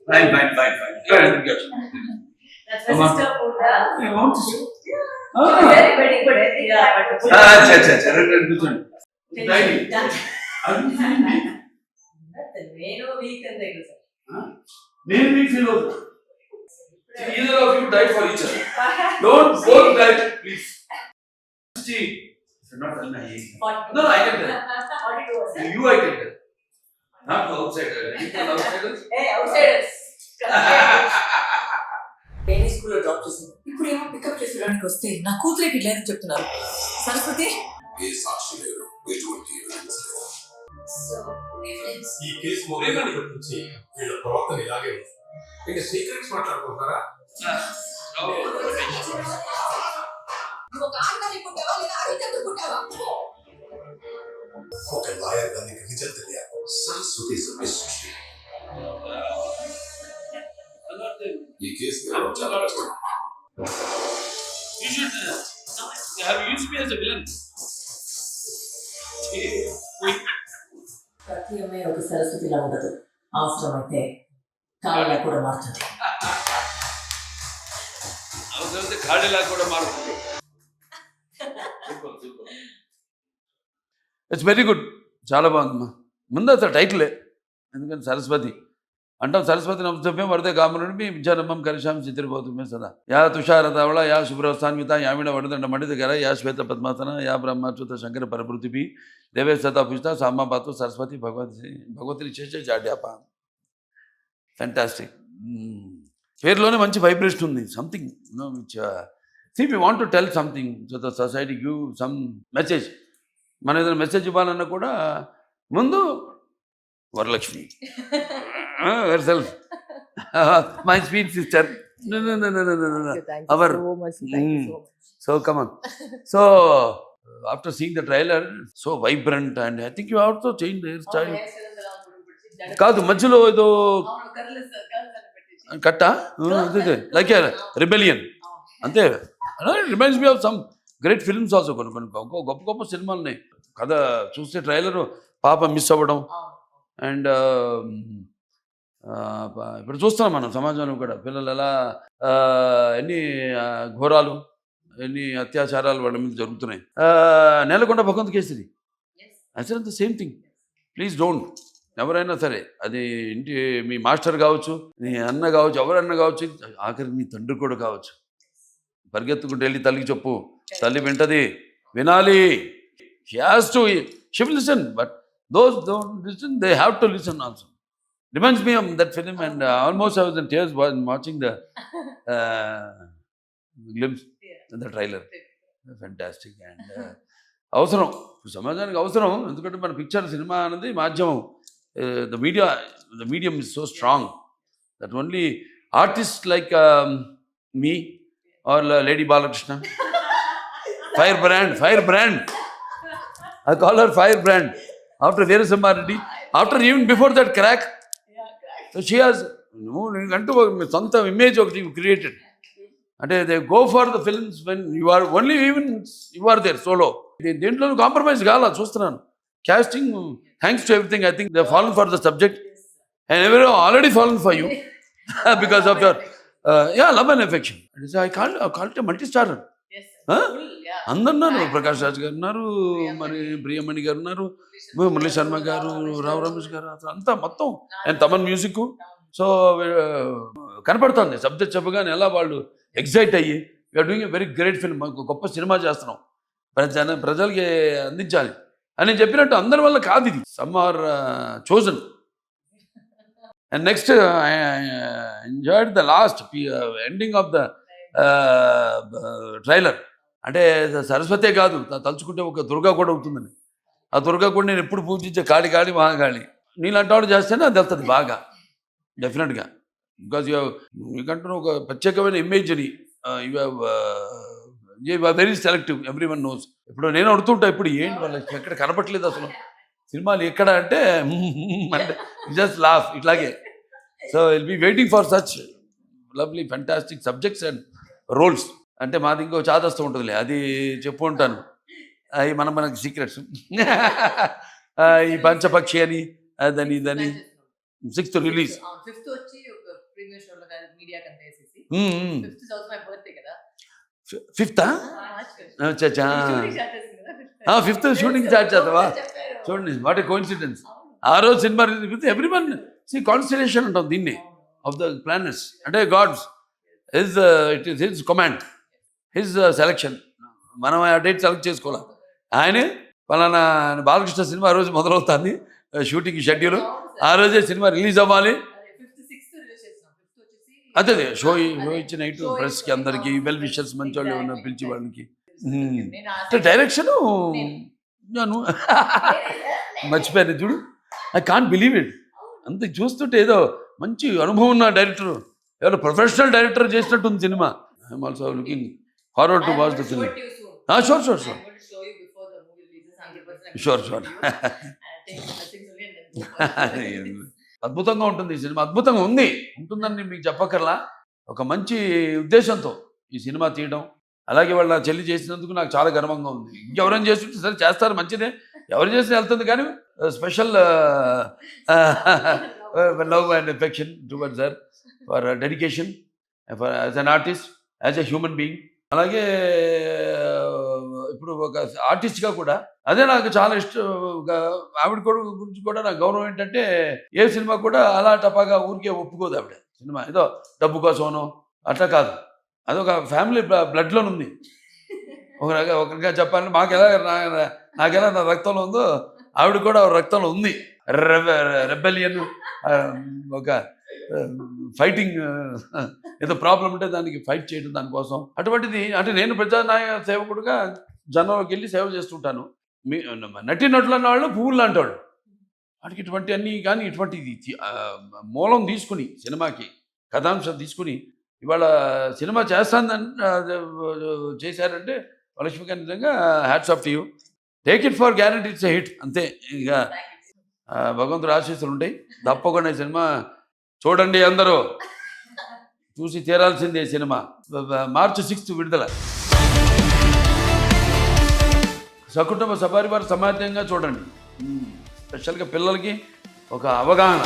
Fine, fine, fine, fine. Good. That's Come my on. sister food. Yeah. I want to see. Very good. I think that. अच्छा కూర్చోండి. నేను week అంతే sir. నేను మీకు feel అవుతా. Either of you died for each other. Don't both die, please. See, it's not nice. No, I can tell. 42. You I can tell. Not outsider. Anything outsiders? Hey, outsiders. Trainee స్కూల్లో drop చేసింది. ఇప్పుడు ఏమో pickup చేసేయడానికి వస్తే నా కూతురికి లేదని చెప్తున్నారు. సరస్వతి ఏ సాక్షి లేరు, ఎటువంటి ఎవిడెన్స్ లేదు. సో ఎవిడెన్స్ ఈ కేసు మొదలైనప్పటి నుంచి వీళ్ళ ప్రవర్తన ఇలాగే ఉంది. ఇంకా సీక్రెట్స్ మాట్లాడుకుంటారా? నువ్వు ఒక ఆడదాన్ని పుట్టావా లేదా ఆడదాన్ని పుట్టావా? ఒక లాయర్ గా నీకు నిజం తెలియాలి. Saraswati is mystery. ఈ కేసు గెలవడం చాలా కష్టం. You should have used me as a villain. ప్రతి అమ్మాయి ఒక సరస్వతిలా ఉండదు. అవసరమైతే కాళ్ళ కూడా మారుతుంది. అవసరమైతే ఖాళీలా కూడా మారుతుంది. It's very good. చాలా బాగుందమ్మా. ముందు అసలు టైటిలే, ఎందుకంటే సరస్వతి అంటాం. సరస్వతి నమస్తభ్యం వరదే కామరుణి విద్యారంభం కరిషాం చిత్రబోధమే సదా. యా తుషారతావళ యా శుభ్రస్థాన్విత యామిడ వడదండ మడిదగర యా శ్వేత పద్మాసన యా బ్రహ్మచ్యుత శంకర పరపృథిపి దేవే సతా పూజిత సామాపాతు సరస్వతి భగవతి చేసే జాడ్యాప. ఫ్యాంటాస్టిక్. పేరులోనే మంచి వైబ్రేషన్ ఉంది. Something which see we want to tell something to the society, give some message. మనం ఏదైనా మెసేజ్ ఇవ్వాలన్నా కూడా ముందు Varalakshmi herself, my sweet sister. No. Thank you Our so much. Thank you so much. So come on. So after seeing the trailer, so vibrant, and I think you also changed the hairstyle. కాదు మధ్యలో ఏదో కట్ట like rebellion అంతే. Reminds me of some great films also. కొన్ని గొప్ప గొప్ప సినిమాలు ఉన్నాయి. కథ చూస్తే ట్రైలర్ పాప మిస్ అవ్వడం, అండ్ ఇప్పుడు చూస్తున్నాం మనం సమాజంలో కూడా పిల్లలు ఎలా ఎన్ని ఘోరాలు, ఎన్ని అత్యాచారాలు వాళ్ళ మీద జరుగుతున్నాయి. నేలకొండ భగవంత్ కేసరి అసలు అంత సేమ్ థింగ్. Please don't. ఎవరైనా సరే, అది ఇంటి మీ మాస్టర్ కావచ్చు, నీ అన్న కావచ్చు, ఎవరన్నా కావచ్చు, ఆఖరికి మీ తండ్రి కూడా కావచ్చు, పరిగెత్తుకుంటూ వెళ్ళి తల్లికి చెప్పు. తల్లి వింటది, వినాలి. She has to, she will listen, but those don't listen, they have to listen also. Reminds me of that film, and almost I was in tears while watching the glimpse in the trailer. Fantastic. And అవసరం, సమాజానికి అవసరం. ఎందుకంటే మన picture cinema అనేది మాధ్యమం. the medium is so strong that only artists like me or Lady Balakrishna, firebrand, I call her firebrand. After Veerasamma Reddy, after even before that crack, so she has అంటూ సొంత image ఒకటి created. అంటే they go for the films when you are only, even you are there solo. దేంట్లో compromise కావాలా చూస్తున్నాను. casting, thanks to everything, I think they have fallen for the subject, and everyone already fallen for you because of your love and affection. I call it a multi-starrer. అందరు ఉన్నారు. ప్రకాష్ రాజ్ గారు ఉన్నారు, మరి ప్రియమణి గారు ఉన్నారు, మురళీ శర్మ గారు, రావు రమేష్ గారు, అసలు అంతా మొత్తం. And Thaman music. సో కనపడుతుంది సబ్జెక్ట్ చెప్పగానే ఎలా వాళ్ళు ఎక్సైట్ అయ్యి, we're doing a very great film, గొప్ప సినిమా చేస్తున్నాం, ప్రజలకి అందించాలి అని చెప్పినట్టు. అందరి వల్ల కాదు ఇది. Some are chosen. And next I enjoyed the last ending of the trailer. అంటే సరస్వతే కాదు, తలుచుకుంటే ఒక దుర్గా కూడా అవుతుందని. ఆ దుర్గా కూడా నేను ఎప్పుడు పూజించే కాళి మహాకాళి. నీలాంటి వాడు చేస్తేనే అది వెళ్తుంది బాగా, డెఫినెట్గా. బికాజ్ మీకంటూ ఒక ప్రత్యేకమైన ఇమేజ్ని you have very selective, every one knows. ఇప్పుడు నేను అడుగుతుంటా, ఇప్పుడు ఏంటి వాళ్ళకి ఎక్కడ కనపట్లేదు అసలు సినిమాలు ఎక్కడ అంటే జస్ట్ లాఫ్ ఇట్లాగే. So will be waiting for such lovely fantastic subjects and roles. అంటే మాది ఇంకో చాదస్తూ ఉంటుందిలే, అది చెప్పు ఉంటాను. అవి మనకి సీక్రెట్స్. ఈ పంచపక్షి అని అదని ఇదని 6th రిలీజ్. ఫిఫ్త్ వచ్చి ఒక ప్రీమియర్ షోలో మీడియా కంటే వేసేసి Hmm, fifth is also my birthday కదా 5th మార్చ్ అచ్చా షూటింగ్ స్టార్ట్ చేసింది కదా 5th షూటింగ్ స్టార్ట్ చేద్దావా? చెప్పారు. చూడండి వాట్ ఏ కోఇన్సిడెన్స్. అవును. ఆ రోజు సినిమా release with everyone see constellation అంటాం దీన్ని ఆఫ్ ద ప్లానెట్స్ అంటే God's his it is his command his selection. మనం ఆ డేట్ సెలెక్ట్ చేసుకోవాలి. ఆయనే పలానా బాలకృష్ణ సినిమా ఆ రోజు మొదలవుతుంది షూటింగ్ షెడ్యూల్, ఆ రోజే సినిమా రిలీజ్ అవ్వాలి. అదే షో ఇచ్చిన నైట్ ప్రెస్కి అందరికి వెల్ విషర్స్ మంచి వాళ్ళు ఏమన్నా పిలిచి వాళ్ళకి డైరెక్షన్ నేను మర్చిపోయాను చూడు. I can't believe it. అంత చూస్తుంటే ఏదో మంచి అనుభవం ఉన్న డైరెక్టర్, ఎవరో ప్రొఫెషనల్ డైరెక్టర్ చేసినట్టుంది సినిమా. I'm also looking forward to watch the film. Sure sure sure sure sure. అద్భుతంగా ఉంటుంది ఈ సినిమా, అద్భుతంగా ఉంటుందని మీకు చెప్పక్కర్లా. ఒక మంచి ఉద్దేశంతో ఈ సినిమా తీయడం, అలాగే వాళ్ళ చెల్లి చేసినందుకు నాకు చాలా గర్వంగా ఉంది. ఇంకెవరైనా చేస్తుంటే సరే చేస్తారు మంచిదే, ఎవరు చేసినా వెళ్తుంది, కానీ special love and affection towards her for dedication for as an artist, as a human being. అలాగే ఇప్పుడు ఒక ఆర్టిస్ట్గా కూడా అదే నాకు చాలా ఇష్టం. ఆవిడ గురించి కూడా నాకు గౌరవం ఏంటంటే ఏ సినిమా కూడా అలా టపాగా ఊరికే ఒప్పుకోదు ఆవిడ. సినిమా ఏదో డబ్బు కోసమనో అట్లా కాదు, అదొక ఫ్యామిలీ బ్లడ్లో ఉంది. ఒకరిగా చెప్పాలంటే నాకెలా నా రక్తంలో ఉందో ఆవిడ కూడా రక్తంలో ఉంది. రెబెలియన్, ఒక ఫైటింగ్, ఏదో ప్రాబ్లం ఉంటే దానికి ఫైట్ చేయడం దానికోసం. అటువంటిది అంటే నేను ప్రజానాయక సేవకుడుగా జనంలోకి వెళ్ళి సేవ చేస్తుంటాను. నటులు అన్న వాళ్ళు పువ్వులు లాంటి వాళ్ళు. వాటికి ఇటువంటి అన్నీ కానీ ఇటువంటిది మూలం తీసుకుని సినిమాకి కథాంశం తీసుకుని ఇవాళ సినిమా చేశారంటే లక్ష్మీకాంత్ నిజంగా hats off to you. Take it for guarantee it's a hit అంతే. ఇక భగవంతుడు ఆశీస్సులు ఉంటాయి. తప్పకుండా ఈ సినిమా చూడండి, అందరూ చూసి తీరాల్సిందే. సినిమా మార్చి 6th విడుదల. సకుటుంబ సపరివార సమాజంగా చూడండి. స్పెషల్గా పిల్లలకి ఒక అవగాహన.